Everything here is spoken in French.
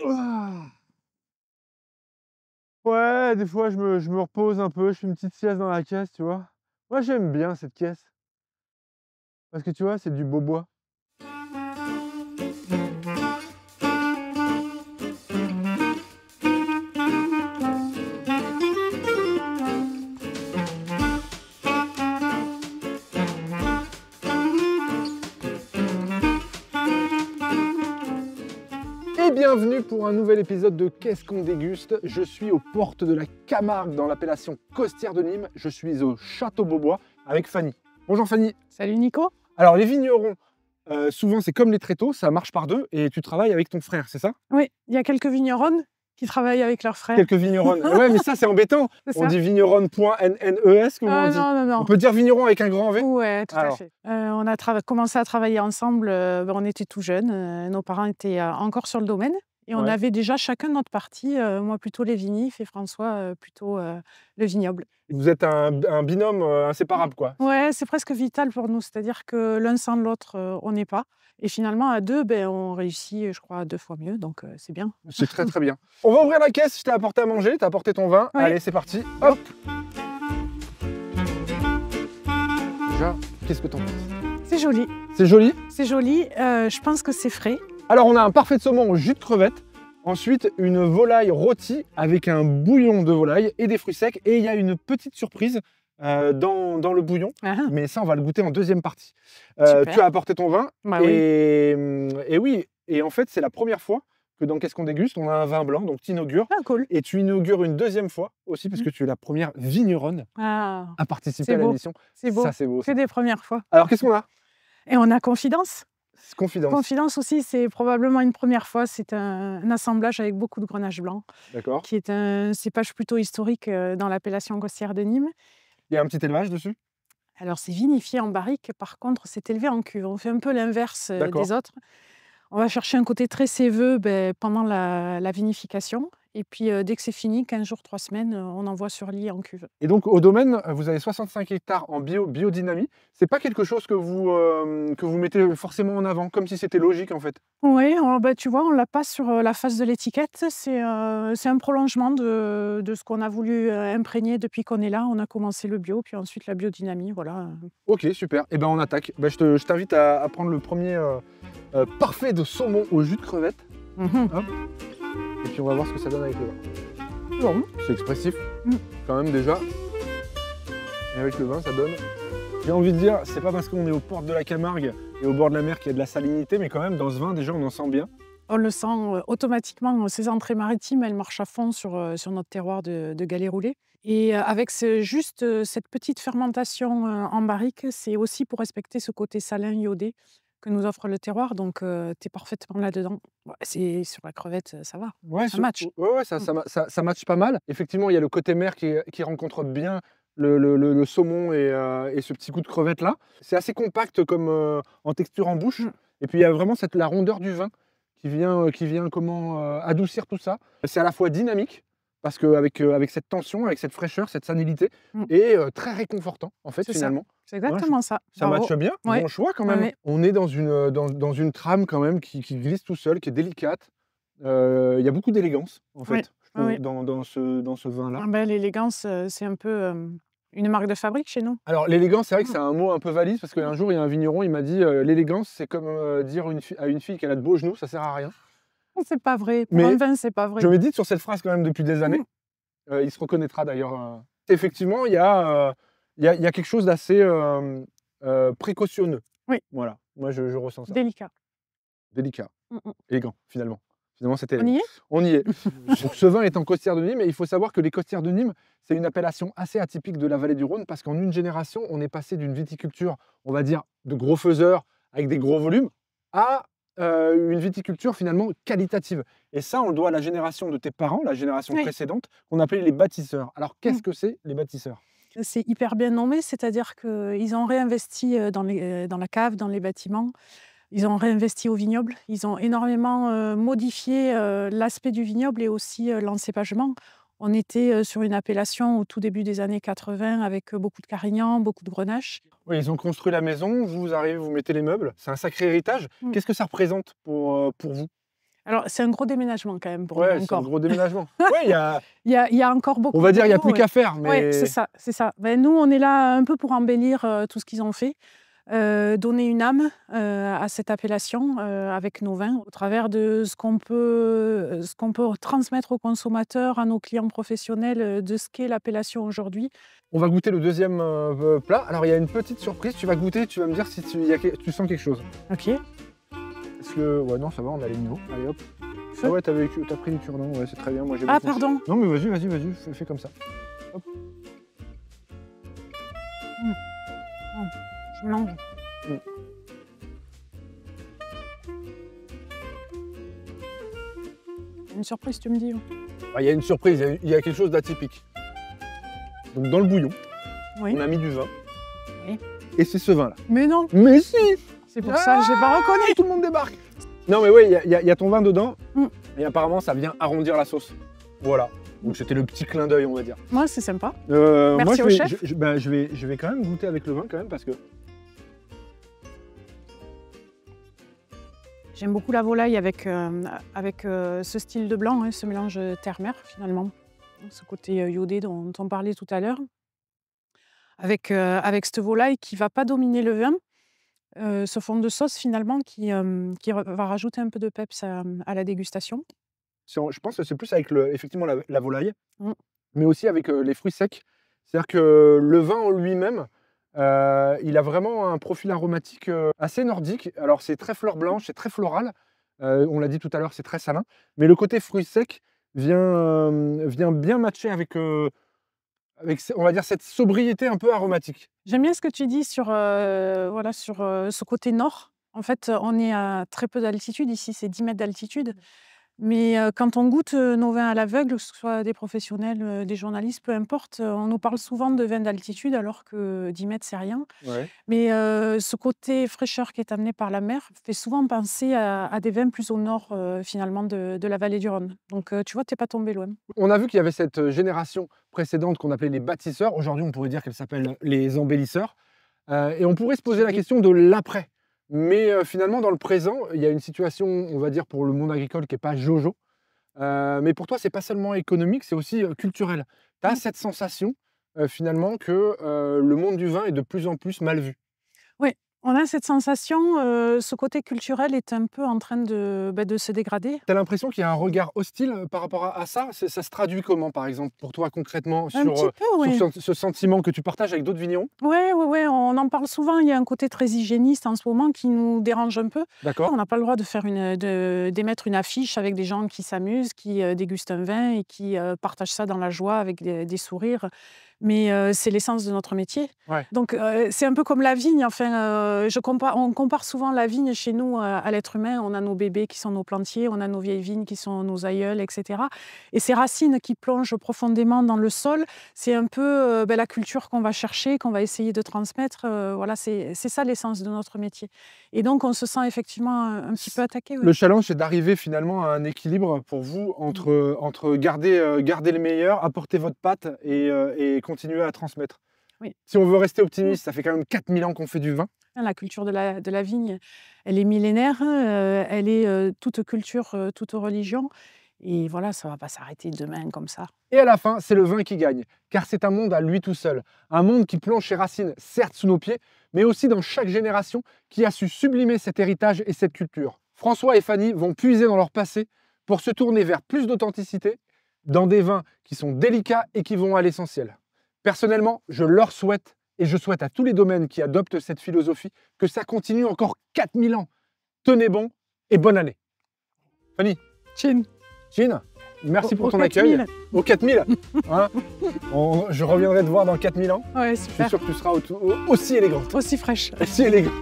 Ah. Ouais, des fois, je me repose un peu, je fais une petite sieste dans la caisse, tu vois? Moi, j'aime bien cette caisse parce que, tu vois, c'est du beau bois. Et bienvenue pour un nouvel épisode de Qu'est-ce qu'on déguste? Je suis aux portes de la Camargue dans l'appellation Costières de Nîmes. Je suis au Château Beaubois avec Fanny. Bonjour Fanny. Salut Nico. Alors les vignerons, souvent c'est comme les tréteaux, ça marche par deux et tu travailles avec ton frère, c'est ça? Oui, il y a quelques vigneronnes qui travaillent avec leurs frères. Quelques vigneronnes. Ouais, mais ça c'est embêtant. C'est On ça. dit vigneronne.nnes, comment on Ah dit? non, non, On non. peut dire vigneron avec un grand V? Ouais, tout à Alors. fait. On a commencé à travailler ensemble, on était tout jeunes, nos parents étaient encore sur le domaine et on Ouais. avait déjà chacun notre partie, moi plutôt les vinifs et François plutôt le vignoble. Vous êtes un binôme inséparable, quoi. Ouais, c'est presque vital pour nous, c'est-à-dire que l'un sans l'autre, on n'est pas et finalement à deux, ben, on réussit, je crois 2 fois mieux donc c'est bien. C'est très très bien. On va ouvrir la caisse, je t'ai apporté à manger, t'as apporté ton vin. Oui. Allez, c'est parti. Hop. Déjà, qu'est-ce que t'en penses? C'est joli, C'est joli. c'est joli, je pense que c'est frais. Alors, on a un parfait de saumon au jus de crevette. Ensuite, une volaille rôtie avec un bouillon de volaille et des fruits secs. Et il y a une petite surprise dans le bouillon. Ah ah, Mais ça, on va le goûter en deuxième partie. super. Tu as apporté ton vin. Bah oui. Et oui, et en fait, c'est la première fois que dans Qu'est-ce qu'on déguste, on a un vin blanc. Donc, tu inaugures. Ah cool. Et tu inaugures une deuxième fois aussi, parce que tu es la première vigneronne Ah, à participer c'est à beau, l'émission. c'est beau. Ça, c'est beau. Que des premières fois. Alors, qu'est-ce qu'on a? Et on a Confidence. Confidence. Confidence aussi, c'est probablement une première fois. C'est un assemblage avec beaucoup de grenache blanc, D'accord. qui est un cépage plutôt historique dans l'appellation Costières de Nîmes. Il y a un petit élevage dessus? Alors c'est vinifié en barrique, par contre c'est élevé en cuve. On fait un peu l'inverse D'accord. des autres. On va chercher un côté très séveux pendant la vinification. Et puis dès que c'est fini, 15 jours, 3 semaines, on envoie sur lit en cuve. Et donc, au domaine, vous avez 65 hectares en biodynamie. C'est pas quelque chose que vous mettez forcément en avant, comme si c'était logique, en fait? Oui, tu vois, on l'a pas sur la face de l'étiquette. C'est un prolongement de ce qu'on a voulu imprégner depuis qu'on est là. On a commencé le bio, puis ensuite la biodynamie, voilà. Ok, super. Et ben, on attaque. Ben, je t'invite à prendre le premier parfait de saumon au jus de crevette. Mhm. Hop. Et puis, on va voir ce que ça donne avec le vin. Bon. C'est expressif, Mm. quand même, déjà. Et avec le vin, ça donne... J'ai envie de dire, c'est pas parce qu'on est aux portes de la Camargue et au bord de la mer qu'il y a de la salinité, mais quand même, dans ce vin, déjà, on en sent bien. On le sent automatiquement, ces entrées maritimes, elles marchent à fond sur notre terroir de galets roulés. Et avec cette petite fermentation en barrique, c'est aussi pour respecter ce côté salin iodé que nous offre le terroir. Donc, tu es parfaitement là-dedans. Ouais, sur la crevette, ça va. Ouais, Ça match. ouais, Mm. ça match pas mal. Effectivement, il y a le côté mer qui rencontre bien le saumon et ce petit goût de crevette là. C'est assez compact comme en texture en bouche. Mm. Et puis il y a vraiment la rondeur du vin qui vient adoucir tout ça. C'est à la fois dynamique, parce qu'avec avec cette tension, avec cette fraîcheur, cette salinité, Mm. et très réconfortant en fait C'est ça. finalement. C'est exactement ça. Ça Bravo. matche bien, Ouais. bon choix quand Ouais, même. ouais. On est dans une trame quand même qui glisse tout seul, qui est délicate. Il y a beaucoup d'élégance en Ouais. fait, je trouve, Ouais. dans ce vin-là. Ah ben, l'élégance, c'est un peu une marque de fabrique chez nous. Alors l'élégance, c'est vrai que Mm. c'est un mot un peu valise, parce qu'un jour il y a un vigneron, il m'a dit l'élégance c'est comme dire à une fille qu'elle a de beaux genoux, ça sert à rien. C'est pas vrai. Pour Mais un vin, c'est pas vrai. je médite sur cette phrase quand même depuis des années. Mm. Il se reconnaîtra d'ailleurs. Effectivement, il y a quelque chose d'assez précautionneux. Oui. Voilà, moi je ressens ça. Délicat. Délicat, Mm, mm. élégant finalement. Finalement, c'était On y élégant. est? On y est. Donc, ce vin est en Costières de Nîmes, et il faut savoir que les Costières de Nîmes, c'est une appellation assez atypique de la vallée du Rhône, parce qu'en une génération, on est passé d'une viticulture, on va dire, de gros faiseurs avec des gros volumes, à une viticulture finalement qualitative. Et ça, on le doit à la génération de tes parents, la génération Oui. précédente, qu'on appelait les bâtisseurs. Alors, qu'est-ce Mm. que c'est les bâtisseurs? C'est hyper bien nommé, c'est-à-dire qu'ils ont réinvesti dans la cave, dans les bâtiments. Ils ont réinvesti au vignoble. Ils ont énormément modifié l'aspect du vignoble et aussi l'encépagement. On était sur une appellation au tout début des années 80 avec beaucoup de Carignan, beaucoup de Grenache. Oui, ils ont construit la maison, vous arrivez, vous mettez les meubles. C'est un sacré héritage. Mm. Qu'est-ce que ça représente pour vous? Alors, c'est un gros déménagement quand même pour nous Ouais, c'est un encore. gros déménagement. Ouais, Il y a encore beaucoup on va de dire, il n'y a boulot, plus ouais. qu'à faire, Ouais, mais c'est ça, c'est ça. Ben, nous, on est là un peu pour embellir tout ce qu'ils ont fait, donner une âme à cette appellation avec nos vins, au travers de ce qu'on peut transmettre aux consommateurs, à nos clients professionnels, de ce qu'est l'appellation aujourd'hui. on va goûter le deuxième plat. Alors, il y a une petite surprise. Tu vas goûter, tu vas me dire si tu sens quelque chose. Ok. Est-ce que... Ouais, non, ça va, on a les niveaux. Allez, hop. Feu. Ah ouais, t'as pris du cure-dent. Ouais, c'est très bien. Moi, j'ai Ah, beaucoup. pardon. Non, mais vas-y, fais comme ça. Je mélange. Une surprise, tu me dis? Ah, il y a une surprise, il y a quelque chose d'atypique. Donc, dans le bouillon, Oui. on a mis du vin. Oui. Et c'est ce vin-là. Mais non, Mais si! c'est pour ça que je n'ai pas reconnu. Tout le monde débarque. Non, mais oui, il y a ton vin dedans. Mm. Et apparemment, ça vient arrondir la sauce. Voilà. Donc, c'était le petit clin d'œil, on va dire. Moi, c'est sympa. Moi, Merci au chef. je vais quand même goûter avec le vin, quand même, parce que... J'aime beaucoup la volaille avec ce style de blanc, hein, ce mélange terre-mer finalement. Ce côté iodé dont on parlait tout à l'heure. Avec cette volaille qui ne va pas dominer le vin. Ce fond de sauce finalement qui va rajouter un peu de peps à la dégustation. Je pense que c'est plus avec effectivement la volaille, Mm. mais aussi avec les fruits secs. C'est-à-dire que le vin en lui-même, il a vraiment un profil aromatique assez nordique. Alors c'est très fleur blanche, c'est très floral. On l'a dit tout à l'heure, c'est très salin. Mais le côté fruits secs vient bien matcher avec, on va dire, cette sobriété un peu aromatique. J'aime bien ce que tu dis sur ce côté nord. En fait, on est à très peu d'altitude. Ici, c'est 10 mètres d'altitude. Mais quand on goûte nos vins à l'aveugle, que ce soit des professionnels, des journalistes, peu importe, on nous parle souvent de vins d'altitude alors que 10 mètres, c'est rien. Ouais. Mais ce côté fraîcheur qui est amené par la mer fait souvent penser à des vins plus au nord, finalement, de la vallée du Rhône. Donc, tu vois, tu n'es pas tombé loin. On a vu qu'il y avait cette génération précédente qu'on appelait les bâtisseurs. Aujourd'hui, on pourrait dire qu'elle s'appelle les embellisseurs. Et on pourrait se poser la question de l'après. Mais finalement, dans le présent, il y a une situation, on va dire, pour le monde agricole qui n'est pas jojo. Mais pour toi, c'est pas seulement économique, c'est aussi culturel. Tu as cette sensation, finalement, que le monde du vin est de plus en plus mal vu. Oui, on a cette sensation, ce côté culturel est un peu en train de se dégrader. Tu as l'impression qu'il y a un regard hostile par rapport à ça? Ça se traduit comment, par exemple, pour toi, concrètement, Un petit peu, oui. sur ce sentiment que tu partages avec d'autres vignerons? Oui, on en parle souvent. Il y a un côté très hygiéniste en ce moment qui nous dérange un peu. D'accord? On n'a pas le droit d'émettre une affiche avec des gens qui s'amusent, qui dégustent un vin et qui partagent ça dans la joie avec des sourires. Mais c'est l'essence de notre métier. Ouais. Donc c'est un peu comme la vigne. Enfin, on compare souvent la vigne chez nous à l'être humain. On a nos bébés qui sont nos plantiers, on a nos vieilles vignes qui sont nos aïeuls, etc. Et ces racines qui plongent profondément dans le sol, c'est un peu la culture qu'on va chercher, qu'on va essayer de transmettre. Voilà, c'est ça l'essence de notre métier. Et donc on se sent effectivement un petit peu attaqué. Oui. Le challenge, c'est d'arriver finalement à un équilibre pour vous entre garder le meilleur, apporter votre patte et continuer à transmettre. Oui. Si on veut rester optimiste, ça fait quand même 4000 ans qu'on fait du vin. La culture de la vigne, elle est millénaire, elle est toute culture, toute religion. Et voilà, ça ne va pas s'arrêter demain comme ça. Et à la fin, c'est le vin qui gagne, car c'est un monde à lui tout seul. Un monde qui plonge ses racines, certes sous nos pieds, mais aussi dans chaque génération qui a su sublimer cet héritage et cette culture. François et Fanny vont puiser dans leur passé pour se tourner vers plus d'authenticité, dans des vins qui sont délicats et qui vont à l'essentiel. Personnellement, je leur souhaite, et je souhaite à tous les domaines qui adoptent cette philosophie, que ça continue encore 4000 ans. Tenez bon et bonne année. Fanny. Chin. Chin, merci pour ton accueil. Au 4000. Hein, je reviendrai te voir dans 4000 ans. Ouais, Je suis super. sûr que tu seras aussi élégante. Aussi fraîche. Aussi élégante.